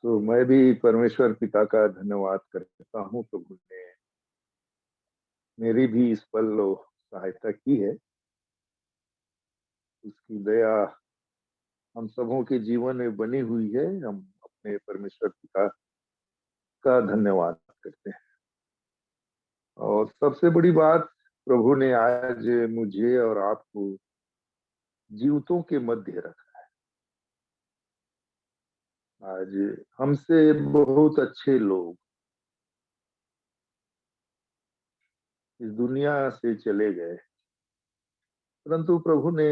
तो मैं भी परमेश्वर पिता का धन्यवाद करता हूँ। प्रभु ने मेरी भी इस पल सहायता की है। उसकी दया हम सबों के जीवन में बनी हुई है। हम अपने परमेश्वर पिता का धन्यवाद करते हैं। और सबसे बड़ी बात, प्रभु ने आज मुझे और आपको जीवितों के मध्य रखा। आज हमसे बहुत अच्छे लोग इस दुनिया से चले गए, परंतु प्रभु ने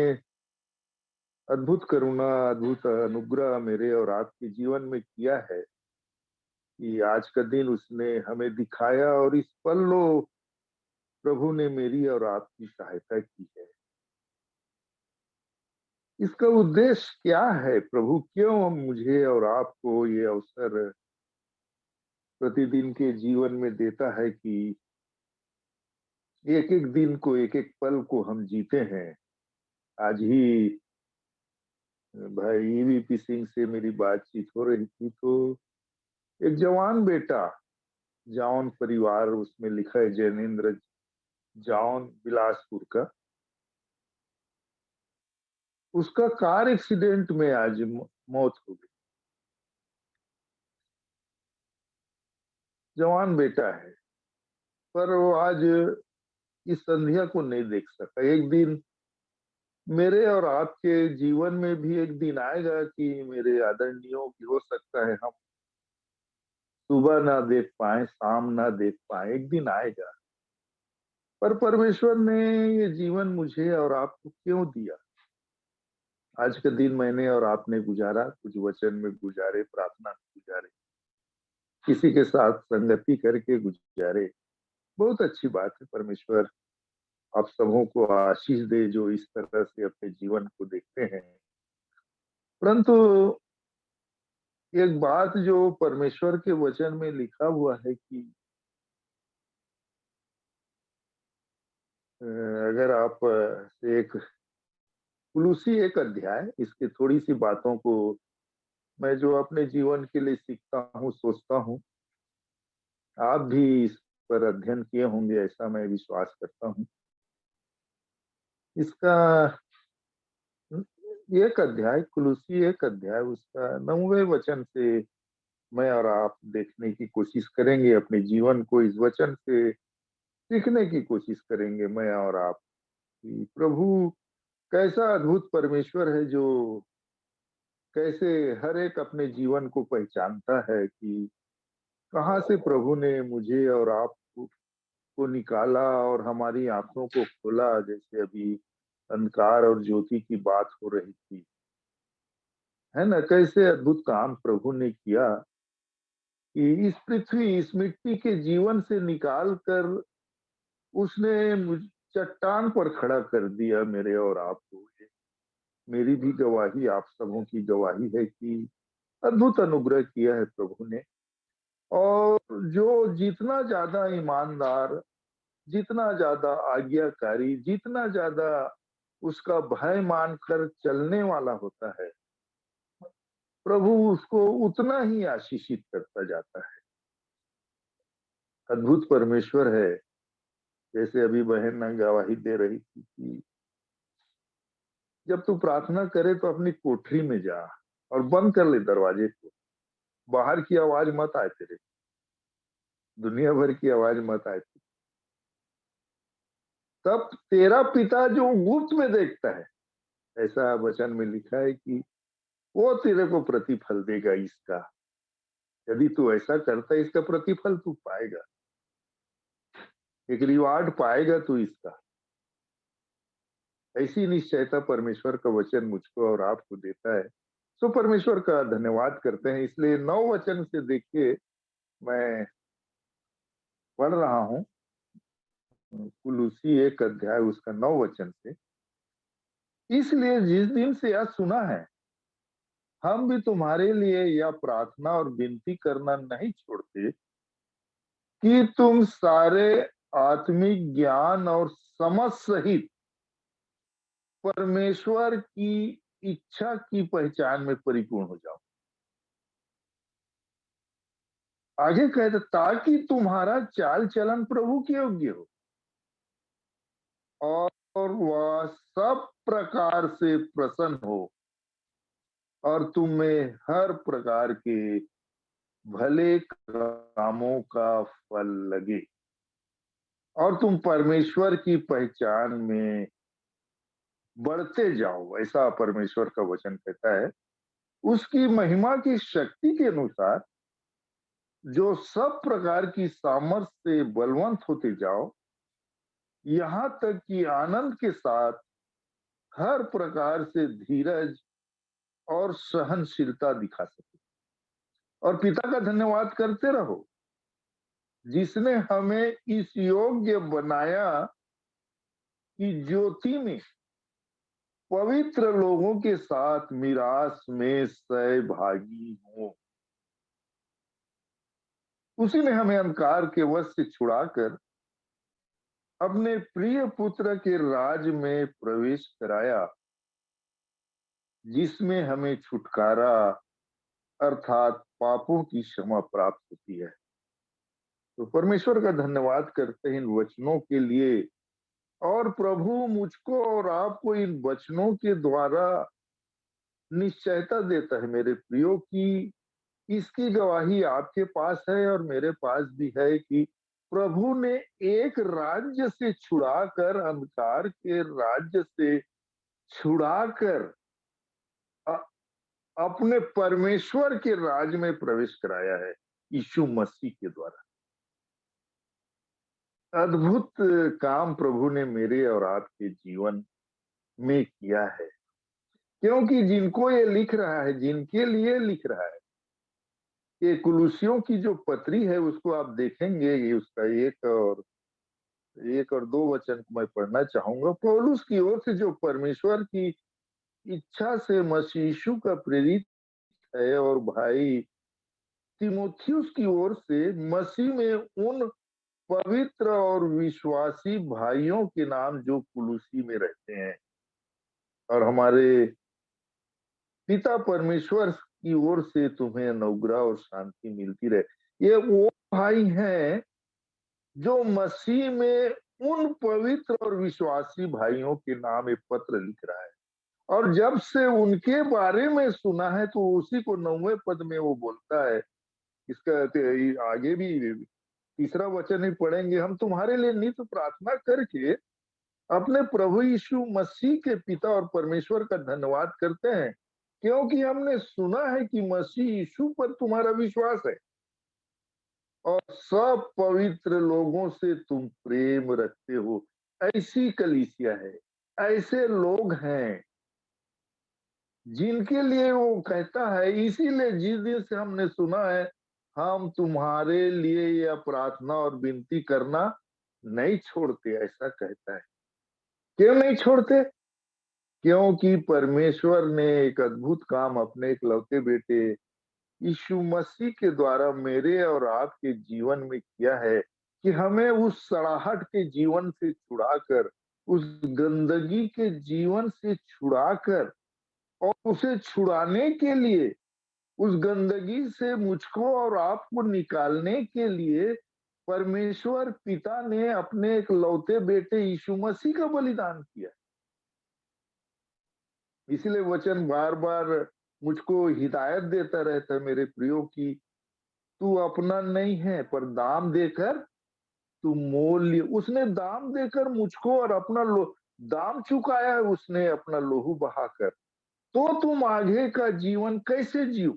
अद्भुत करुणा, अद्भुत अनुग्रह मेरे और आपके जीवन में किया है कि आज का दिन उसने हमें दिखाया और इस पल प्रभु ने मेरी और आपकी सहायता की है। इसका उद्देश्य क्या है? प्रभु क्यों मुझे और आपको ये अवसर प्रतिदिन के जीवन में देता है कि एक एक दिन को, एक एक पल को हम जीते हैं। आज ही भाई ईवीपी सिंह से मेरी बातचीत हो रही थी, तो एक जवान बेटा, जॉन परिवार उसमें लिखा है, जैनेन्द्र जॉन बिलासपुर का, उसका कार एक्सीडेंट में आज मौत हो गई। जवान बेटा है, पर वो आज इस संध्या को नहीं देख सका। एक दिन मेरे और आपके जीवन में भी एक दिन आएगा कि मेरे आदरणीयों की हो सकता है हम सुबह ना देख पाए, शाम ना देख पाए, एक दिन आएगा। पर परमेश्वर ने ये जीवन मुझे और आपको क्यों दिया? आज का दिन मैंने और आपने गुजारा, कुछ वचन में गुजारे, प्रार्थना में गुजारे, किसी के साथ संगति करके गुजारे। बहुत अच्छी बात है। परमेश्वर आप सबों को आशीष दे जो इस तरह से अपने जीवन को देखते हैं। परंतु एक बात जो परमेश्वर के वचन में लिखा हुआ है कि अगर आप एक कुलूसी एक अध्याय, इसके थोड़ी सी बातों को मैं जो अपने जीवन के लिए सीखता हूँ, सोचता हूँ, आप भी इस पर अध्ययन किए होंगे ऐसा मैं विश्वास करता हूँ। इसका एक अध्याय, कुलूसी एक अध्याय, उसका 9वें वचन से मैं और आप देखने की कोशिश करेंगे। अपने जीवन को इस वचन से सीखने की कोशिश करेंगे मैं और आप कि प्रभु कैसा अद्भुत परमेश्वर है, जो कैसे हर एक अपने जीवन को पहचानता है कि कहाँ से प्रभु ने मुझे और आपको को निकाला और हमारी आंखों को खोला। जैसे अभी अंधकार और ज्योति की बात हो रही थी, है ना? कैसे अद्भुत काम प्रभु ने किया कि इस पृथ्वी, इस मिट्टी के जीवन से निकाल कर उसने चट्टान पर खड़ा कर दिया मेरे और आपको। मेरी भी गवाही, आप सबों की गवाही है कि अद्भुत अनुग्रह किया है प्रभु ने। और जो जितना ज्यादा ईमानदार, जितना ज्यादा आज्ञाकारी, जितना ज्यादा उसका भय मानकर चलने वाला होता है, प्रभु उसको उतना ही आशीषित करता जाता है। अद्भुत परमेश्वर है। जैसे अभी बहन ना गवाही दे रही थी कि जब तू प्रार्थना करे तो अपनी कोठरी में जा और बंद कर ले दरवाजे को। बाहर की आवाज मत आए तेरे, दुनिया भर की आवाज मत आए, तब तेरा पिता जो गुप्त में देखता है, ऐसा वचन में लिखा है कि वो तेरे को प्रतिफल देगा इसका। यदि तू ऐसा करता है, इसका प्रतिफल तू पाएगा, एक रिवार्ड पाएगा तू इसका। ऐसी निश्चयता परमेश्वर का वचन मुझको और आपको देता है। सो परमेश्वर का धन्यवाद करते हैं। इसलिए 9 वचन से देखिए, मैं पढ़ रहा हूँ कुलूसी एक अध्याय, उसका 9 वचन से। इसलिए जिस दिन से यह सुना है, हम भी तुम्हारे लिए यह प्रार्थना और विनती करना नहीं छोड़ते कि तुम सारे आत्मिक ज्ञान और समझ सहित परमेश्वर की इच्छा की पहचान में परिपूर्ण हो जाओ। आगे कहते ताकि तुम्हारा चाल चलन प्रभु के योग्य हो और वह सब प्रकार से प्रसन्न हो और तुम्हें हर प्रकार के भले कामों का फल लगे और तुम परमेश्वर की पहचान में बढ़ते जाओ, ऐसा परमेश्वर का वचन कहता है। उसकी महिमा की शक्ति के अनुसार जो सब प्रकार की सामर्थ से बलवंत होते जाओ, यहाँ तक कि आनंद के साथ हर प्रकार से धीरज और सहनशीलता दिखा सके और पिता का धन्यवाद करते रहो जिसने हमें इस योग्य बनाया कि ज्योति में पवित्र लोगों के साथ मिरास में सहभागी हो। उसी ने हमें अंधकार के वश से छुड़ाकर अपने प्रिय पुत्र के राज में प्रवेश कराया, जिसमें हमें छुटकारा अर्थात पापों की क्षमा प्राप्त होती है। तो परमेश्वर का धन्यवाद करते हैं इन वचनों के लिए और प्रभु मुझको और आपको इन वचनों के द्वारा निश्चयता देता है मेरे प्रियो की इसकी गवाही आपके पास है और मेरे पास भी है कि प्रभु ने एक राज्य से छुड़ाकर, अंधकार के राज्य से छुड़ाकर अपने परमेश्वर के राज में प्रवेश कराया है यीशु मसीह के द्वारा। अद्भुत काम प्रभु ने मेरे और आपके जीवन में किया है, क्योंकि जिनको ये लिख रहा है, जिनके लिए लिख रहा है, ये कुलुसियों की जो पत्री है उसको आप देखेंगे, ये उसका एक और दो वचन मैं पढ़ना चाहूंगा। पौलुस की ओर से जो परमेश्वर की इच्छा से मसीह यीशु का प्रेरित है और भाई तीमुथियुस की ओर से मसीह में उन पवित्र और विश्वासी भाइयों के नाम जो कुलुसी में रहते हैं और हमारे पिता परमेश्वर की ओर से तुम्हें अनुग्रह और शांति मिलती रहे। ये वो भाई हैं जो मसीह में उन पवित्र और विश्वासी भाइयों के नाम एक पत्र लिख रहा है और जब से उनके बारे में सुना है तो उसी को 9वें पद में वो बोलता है। इसका आगे भी तीसरा वचन ही पढ़ेंगे, हम तुम्हारे लिए नित्य प्रार्थना करके अपने प्रभु यीशु मसीह के पिता और परमेश्वर का धन्यवाद करते हैं, क्योंकि हमने सुना है कि मसीह यीशु पर तुम्हारा विश्वास है और सब पवित्र लोगों से तुम प्रेम रखते हो। ऐसी कलीसिया है, ऐसे लोग हैं जिनके लिए वो कहता है। इसीलिए जिस दिन से हमने सुना है, हम तुम्हारे लिए यह प्रार्थना और विनती करना नहीं छोड़ते, ऐसा कहता है। क्यों नहीं छोड़ते? क्योंकि परमेश्वर ने एक अद्भुत काम अपने इकलौते बेटे यीशु मसीह के द्वारा मेरे और आपके जीवन में किया है कि हमें उस सड़ाहट के जीवन से छुड़ाकर, उस गंदगी के जीवन से छुड़ाकर और उसे छुड़ाने के लिए, उस गंदगी से मुझको और आपको निकालने के लिए परमेश्वर पिता ने अपने इकलौते बेटे यीशु मसीह का बलिदान किया। इसलिए वचन बार बार मुझको हिदायत देता रहता है मेरे प्रियो की तू अपना नहीं है पर दाम देकर तू मोल लिया। उसने दाम देकर मुझको और अपना दाम चुकाया है उसने अपना लोहू बहाकर। तो तुम आगे का जीवन कैसे जियो?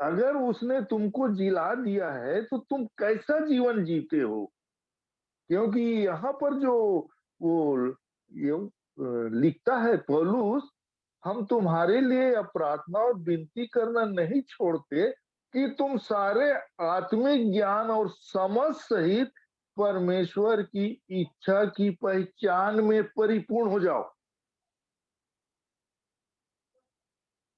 अगर उसने तुमको जिला दिया है तो तुम कैसा जीवन जीते हो? क्योंकि यहाँ पर जो वो ये लिखता है पौलुस, हम तुम्हारे लिए प्रार्थना और विनती करना नहीं छोड़ते कि तुम सारे आत्मिक ज्ञान और समझ सहित परमेश्वर की इच्छा की पहचान में परिपूर्ण हो जाओ।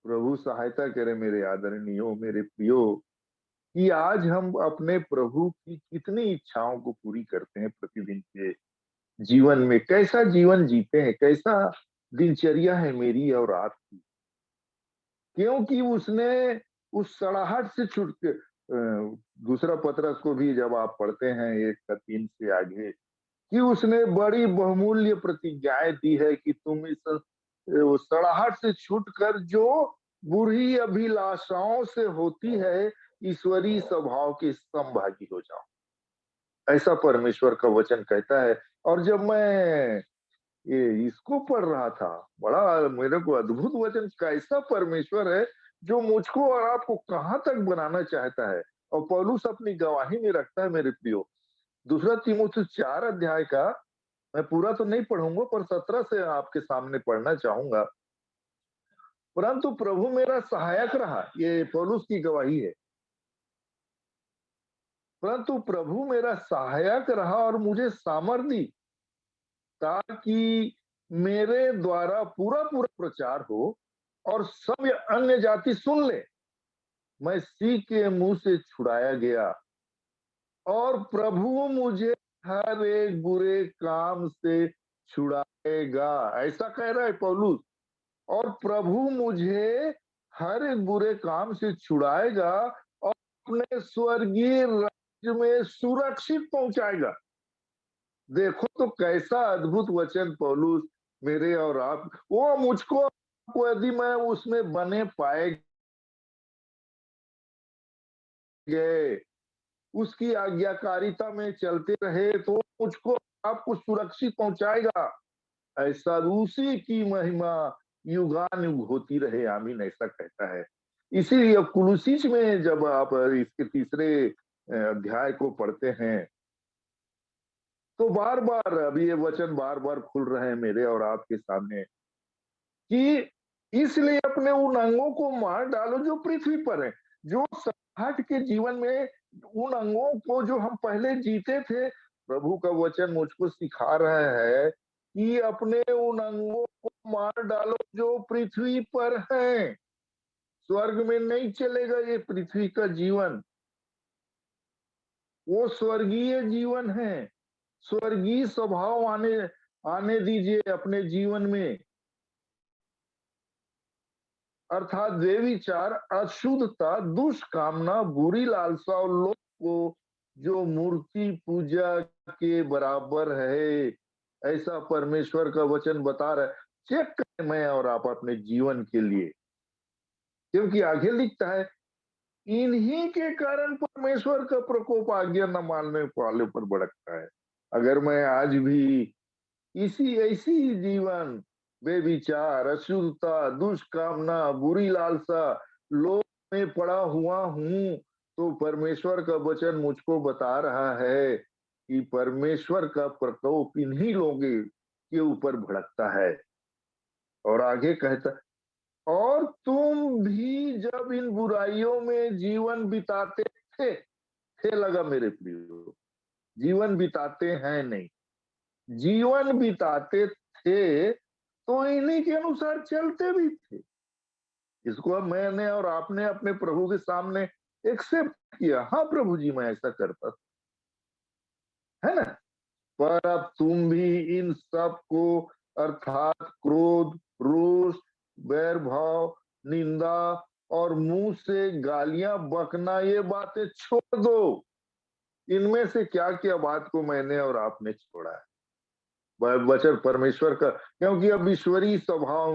प्रभु सहायता करे मेरे आदरणीयों, मेरे प्रियो, कि आज हम अपने प्रभु की कितनी इच्छाओं को पूरी करते हैं प्रतिदिन के जीवन में। कैसा जीवन जीते हैं, कैसा दिनचर्या है मेरी और आपकी, क्योंकि उसने उस सड़ाहट से छूट के दूसरा पतरस को भी जब आप पढ़ते हैं 1 का 3 से आगे, कि उसने बड़ी बहुमूल्य प्रतिज्ञाएँ दी है कि तुम इस वो सड़ाहट से छूटकर जो बुरी अभिलाषाओं से होती है, ईश्वरीय स्वभाव के समभागी हो जाओ। ऐसा परमेश्वर का वचन कहता है। और जब मैं ये इसको पढ़ रहा था, बड़ा मेरे को अद्भुत वचन, कैसा परमेश्वर है जो मुझको और आपको कहाँ तक बनाना चाहता है। और पौलुस अपनी गवाही में रखता है मेरे प्रियो, दूसरा तीमुथियुस 4 अध्याय का, मैं पूरा तो नहीं पढ़ूंगा पर 17 से आपके सामने पढ़ना चाहूंगा। परंतु प्रभु मेरा सहायक रहा, ये पौलुस की गवाही है। परंतु प्रभु मेरा सहायक रहा और मुझे सामर्थ दी, ताकि मेरे द्वारा पूरा पूरा प्रचार हो और सब अन्य जाति सुन ले। मैं सी के मुंह से छुड़ाया गया और प्रभु मुझे हर एक बुरे काम से छुड़ाएगा, ऐसा कह रहा है पौलुस। और प्रभु मुझे हर एक बुरे काम से छुड़ाएगा और अपने स्वर्गीय राज्य में सुरक्षित पहुंचाएगा। देखो तो कैसा अद्भुत वचन पौलुस मेरे और आप, वो मुझको यदि मैं उसमें बने पाए गए, उसकी आज्ञाकारिता में चलते रहे, तो मुझको आपको सुरक्षित पहुंचाएगा। ऐसा उसी की महिमा युगानुयुग होती रहे, आमीन, ऐसा कहता है। इसीलिए कुलुसीस में जब आप इसके तीसरे अध्याय को पढ़ते हैं, तो बार बार अभी ये वचन बार बार खुल रहे हैं मेरे और आपके सामने, कि इसलिए अपने उन अंगों को मार डालो जो पृथ्वी पर है। जो सड़ाहट के जीवन में उन अंगों को जो हम पहले जीते थे, प्रभु का वचन मुझको सिखा रहा है कि अपने उन अंगों को मार डालो जो पृथ्वी पर हैं। स्वर्ग में नहीं चलेगा ये पृथ्वी का जीवन, वो स्वर्गीय जीवन है। स्वर्गीय स्वभाव आने आने दीजिए अपने जीवन में, अर्थात वे विचार, अशुद्धता, दुष्कामना, बुरी लालसा और लोभ को जो मूर्ति पूजा के बराबर है, ऐसा परमेश्वर का वचन बता रहा है। चेक करें मैं और आप अपने जीवन के लिए, क्योंकि आगे लिखता है, इन्हीं के कारण परमेश्वर का प्रकोप आज्ञा न मानने वाले पर भड़कता है। अगर मैं आज भी इसी ऐसी जीवन, बेविचार, अशुद्धता, दुष्कामना, बुरी लालसा, लोभ में पड़ा हुआ हूं, तो परमेश्वर का वचन मुझको बता रहा है कि परमेश्वर का प्रकोप इन्हीं लोगों के ऊपर भड़कता है। और आगे कहता, और तुम भी जब इन बुराइयों में जीवन बिताते थे लगा मेरे प्रियो, जीवन बिताते हैं नहीं, जीवन बिताते थे, तो इन्हीं के अनुसार चलते भी थे। इसको अब मैंने और आपने अपने प्रभु के सामने एक्सेप्ट किया, हाँ प्रभु जी मैं ऐसा करता था, है ना। पर अब तुम भी इन सब को, अर्थात क्रोध, रोष, बैर भाव, निंदा और मुंह से गालियां बकना, ये बातें छोड़ दो। इनमें से क्या क्या बात को मैंने और आपने छोड़ा है? वचन परमेश्वर का, क्योंकि अब ईश्वरीय स्वभाव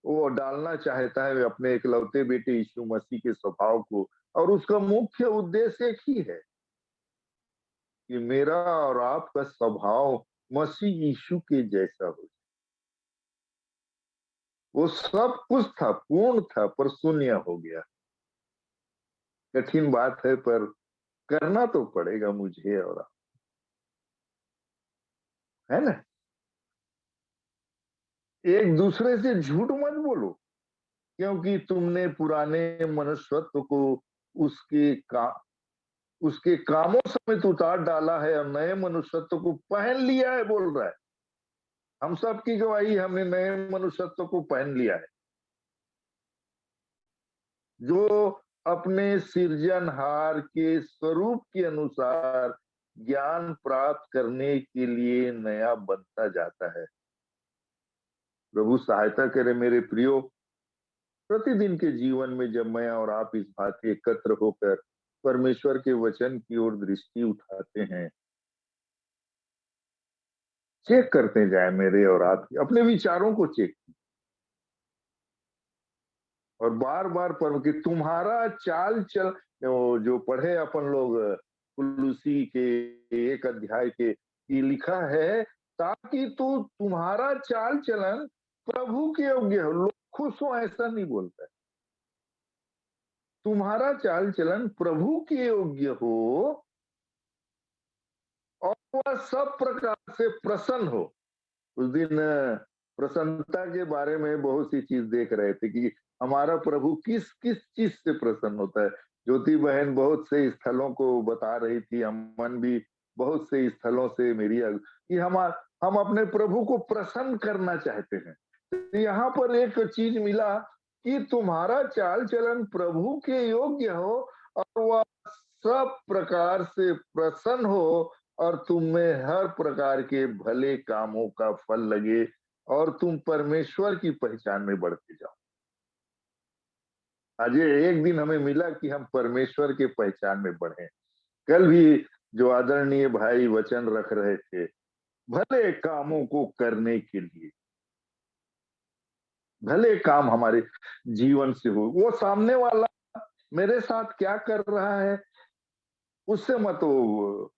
वो डालना चाहता है अपने इकलौते बेटे यीशु मसीह के स्वभाव को, और उसका मुख्य उद्देश्य एक ही है कि मेरा और आपका स्वभाव मसीह यीशु के जैसा हो। वो सब कुछ था, पूर्ण था, पर शून्य हो गया। कठिन बात है पर करना तो पड़ेगा मुझे और आप, है ना। एक दूसरे से झूठ मत बोलो, क्योंकि तुमने पुराने मनुष्यत्व को उसके का उसके कामों समेत उतार डाला है और नए मनुष्यत्व को पहन लिया है, बोल रहा है। हम सब की गवाही, हमने नए मनुष्यत्व को पहन लिया है, जो अपने सृजनहार के स्वरूप के अनुसार ज्ञान प्राप्त करने के लिए नया बनता जाता है। प्रभु सहायता करे मेरे प्रियो, प्रतिदिन के जीवन में जब मैं और आप इस भांति एकत्र होकर परमेश्वर के वचन की ओर दृष्टि उठाते हैं, चेक करते जाए मेरे और आपके अपने विचारों को चेक, और बार बार पढ़ कि तुम्हारा चाल चल, जो पढ़े अपन लोग कुलुसी के 1 अध्याय के, ये लिखा है ताकि तो तुम्हारा चाल चलन प्रभु के योग्य हो। लोग खुश हो ऐसा नहीं बोलता है, तुम्हारा चाल चलन प्रभु के योग्य हो और वह सब प्रकार से प्रसन्न हो। उस दिन प्रसन्नता के बारे में बहुत सी चीज देख रहे थे कि हमारा प्रभु किस किस चीज से प्रसन्न होता है। ज्योति बहन बहुत से स्थलों को बता रही थी, अमन भी बहुत से स्थलों से कि हम अपने प्रभु को प्रसन्न करना चाहते हैं। तो यहाँ पर एक चीज मिला कि तुम्हारा चाल चलन प्रभु के योग्य हो और वह सब प्रकार से प्रसन्न हो और तुम में हर प्रकार के भले कामों का फल लगे और तुम परमेश्वर की पहचान में बढ़ते जाओ। आज ये एक दिन हमें मिला कि हम परमेश्वर के पहचान में बढ़े। कल भी जो आदरणीय भाई वचन रख रहे थे, भले कामों को करने के लिए, भले काम हमारे जीवन से हो। वो सामने वाला मेरे साथ क्या कर रहा है उससे मत वो,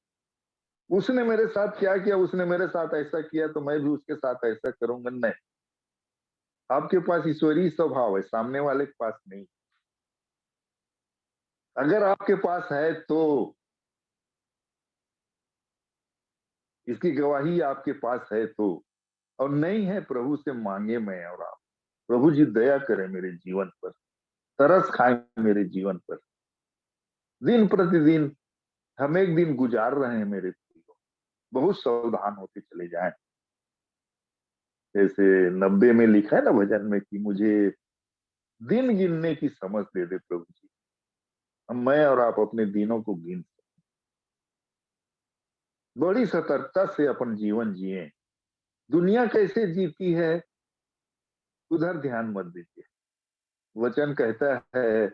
उसने मेरे साथ क्या किया, उसने मेरे साथ ऐसा किया तो मैं भी उसके साथ ऐसा करूंगा, नहीं। आपके पास ईश्वरीय स्वभाव है, सामने वाले के पास नहीं। अगर आपके पास है तो इसकी गवाही आपके पास है तो, और नहीं है प्रभु से मांगे मैं और आप। प्रभु जी दया करें मेरे जीवन पर, तरस खाए मेरे जीवन पर। दिन प्रतिदिन हम एक दिन गुजार रहे हैं मेरे प्रियो, बहुत सावधान होते चले जाएं। जैसे 90 में लिखा है ना भजन में कि मुझे दिन गिनने की समझ दे दे प्रभु जी, हम मैं और आप अपने दिनों को गिन बड़ी सतर्कता से अपन जीवन जिए। दुनिया कैसे जीती है उधर ध्यान मत दीजिए। वचन कहता है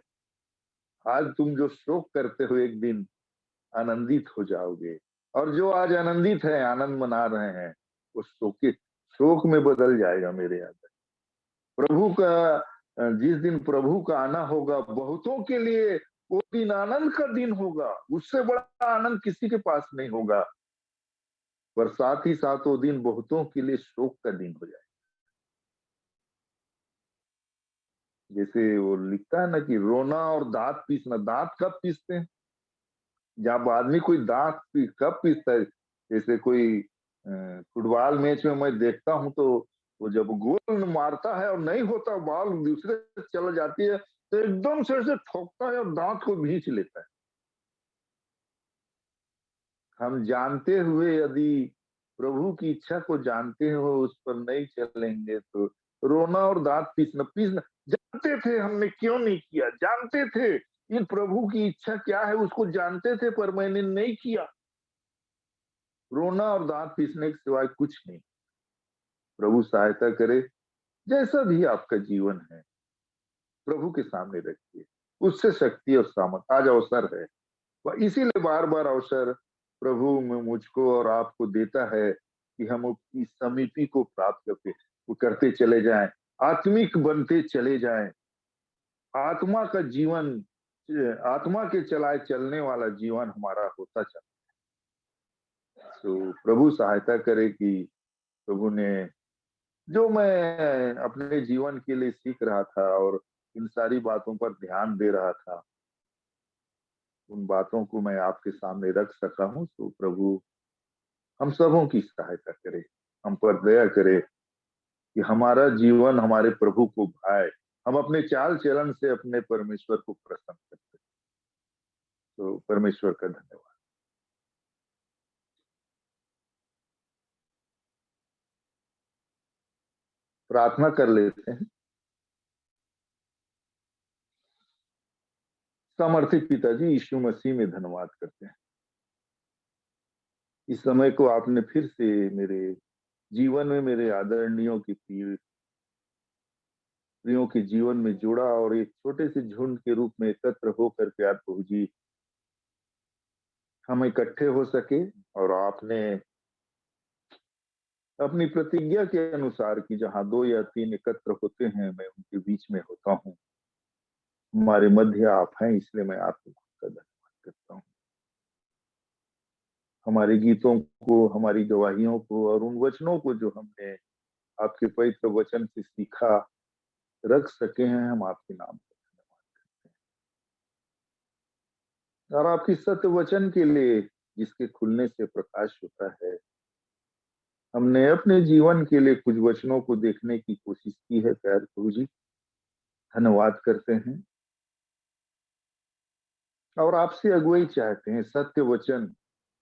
आज तुम जो शोक करते हो एक दिन आनंदित हो जाओगे, और जो आज आनंदित है आनंद मना रहे हैं वो शोक में बदल जाएगा मेरे याद। प्रभु का जिस दिन प्रभु का आना होगा बहुतों के लिए वो दिन आनंद का दिन होगा, उससे बड़ा आनंद किसी के पास नहीं होगा। पर साथ ही साथ वो दिन बहुतों के लिए शोक का दिन हो जाए। जैसे वो लिखता है ना कि रोना और दांत पीसना, दांत कब पीसते हैं, जब आदमी कोई कब पीसता है। जैसे कोई फुटबॉल मैच में मैं देखता हूं तो वो जब गोल मारता है और नहीं होता, बॉल दूसरे चला जाती है तो एकदम से ऐसे ठोकता है और दांत को भींच लेता है। हम जानते हुए यदि प्रभु की इच्छा को जानते हो उस पर नहीं चलेंगे तो रोना और दांत पीसना पीसना। जानते थे हमने क्यों नहीं किया, जानते थे इन प्रभु की इच्छा क्या है उसको जानते थे पर मैंने नहीं किया। रोना और दांत पीसने के सिवाय कुछ नहीं। प्रभु सहायता करे, जैसा भी आपका जीवन है प्रभु के सामने रखिए, उससे शक्ति और सामर्थ। आज अवसर है, इसीलिए बार बार अवसर प्रभु में मुझको और आपको देता है कि हम उसकी समीपी को प्राप्त करते वो करते चले जाएं, आत्मिक बनते चले जाएं। आत्मा का जीवन, आत्मा के चलाए चलने वाला जीवन हमारा होता चले। तो प्रभु सहायता करे कि प्रभु ने जो मैं अपने जीवन के लिए सीख रहा था और इन सारी बातों पर ध्यान दे रहा था, उन बातों को मैं आपके सामने रख सका हूँ। तो प्रभु हम सबों की सहायता करे, हम पर दया करे कि हमारा जीवन हमारे प्रभु को भाए, हम अपने चाल चलन से अपने परमेश्वर को प्रसन्न करते। तो परमेश्वर का धन्यवाद। प्रार्थना कर लेते हैं। सामर्थ्य पिताजी यीशु मसीह में धन्यवाद करते हैं, इस समय को आपने फिर से मेरे जीवन में मेरे आदरणीयों की पीर प्रियों के जीवन में जोड़ा और एक छोटे से झुंड के रूप में एकत्र होकर प्यार प्रभु जी हम इकट्ठे हो सके। और आपने अपनी प्रतिज्ञा के अनुसार कि जहां 2 या 3 एकत्र होते हैं मैं उनके बीच में होता हूँ। हमारे मध्य आप हैं, इसलिए मैं आपको का धन्यवाद करता हूँ। हमारे गीतों को, हमारी गवाहियों को और उन वचनों को जो हमने आपके पवित्र वचन से सीखा रख सके हैं, हम आपके नाम पर धन्यवाद करते हैं। और आपकी सत्य वचन के लिए जिसके खुलने से प्रकाश होता है, हमने अपने जीवन के लिए कुछ वचनों को देखने की कोशिश की है। प्यारे प्रभु जी, धन्यवाद करते हैं और आपसे अगुवाई चाहते हैं। सत्य वचन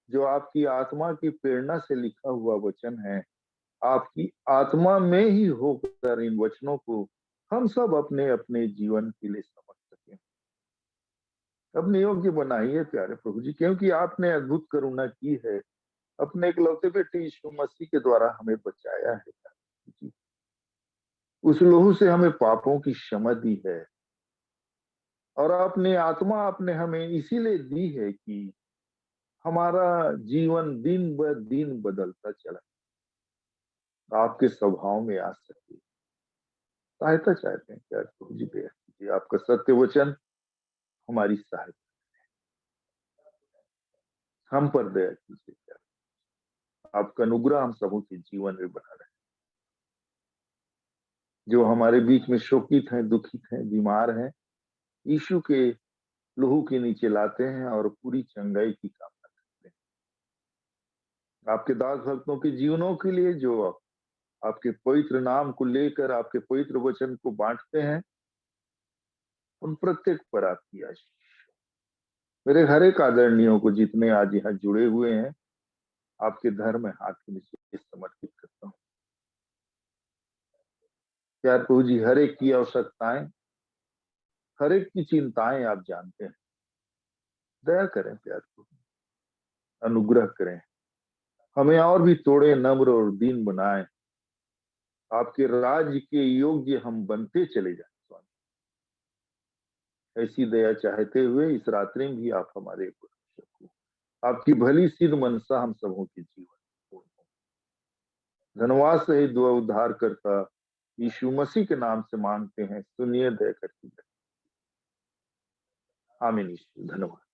जो आपकी आत्मा की प्रेरणा से लिखा हुआ वचन है, आपकी आत्मा में ही होकर इन वचनों को हम सब अपने अपने जीवन के लिए समझ सकें। अपने योग्य बनाइए प्यारे प्रभु जी, क्योंकि आपने अद्भुत करुणा की है। अपने इकलौते बेटे यीशु मसीह के द्वारा हमें बचाया है प्यारे प्रभु जी। उस लहू से हमें पापों की क्षमा दी है और अपने आत्मा आपने हमें इसीलिए दी है कि हमारा जीवन दिन ब दिन बदलता चला आपके स्वभाव में आ सके। सहायता चाहते हैं प्यारे प्रभु जी, दया कीजिए। आपका सत्य वचन हमारी सहायता, हम पर दया कीजिए प्यारे। आपका अनुग्रह हम सबों के जीवन में बना रहे। जो हमारे बीच में शोकित हैं, दुखित हैं, बीमार हैं, यीशु के लहू के नीचे लाते हैं और पूरी चंगाई की कामना करते हैं। आपके दास भक्तों के जीवनों के लिए जो आपके पवित्र नाम को लेकर आपके पवित्र वचन को बांटते हैं, उन प्रत्येक पर आपकी आशीष। मेरे हर एक आदरणीयों को जितने आज यहाँ जुड़े हुए हैं, आपके धर्म में हाथ के नीचे समर्पित करता हूँ। प्यार प्रभु जी, हर एक की आवश्यकताएं, हर एक की चिंताएं आप जानते हैं। दया करें प्यार प्रभु, अनुग्रह करें, हमें और भी तोड़े, नम्र और दीन बनाएं। आपके राज्य के योग्य हम बनते चले जाएं स्वामी। ऐसी दया चाहते हुए इस रात्रि में भी आप हमारे ऊपर रखो। आपकी भली सिद्ध मनसा हम सबों के जीवन में पूर्ण हो। धन्यवाद सहित दुआ उद्धार करता यीशु मसीह के नाम से मांगते हैं, सुनिए दया करके। आमीन। यीशु, धन्यवाद।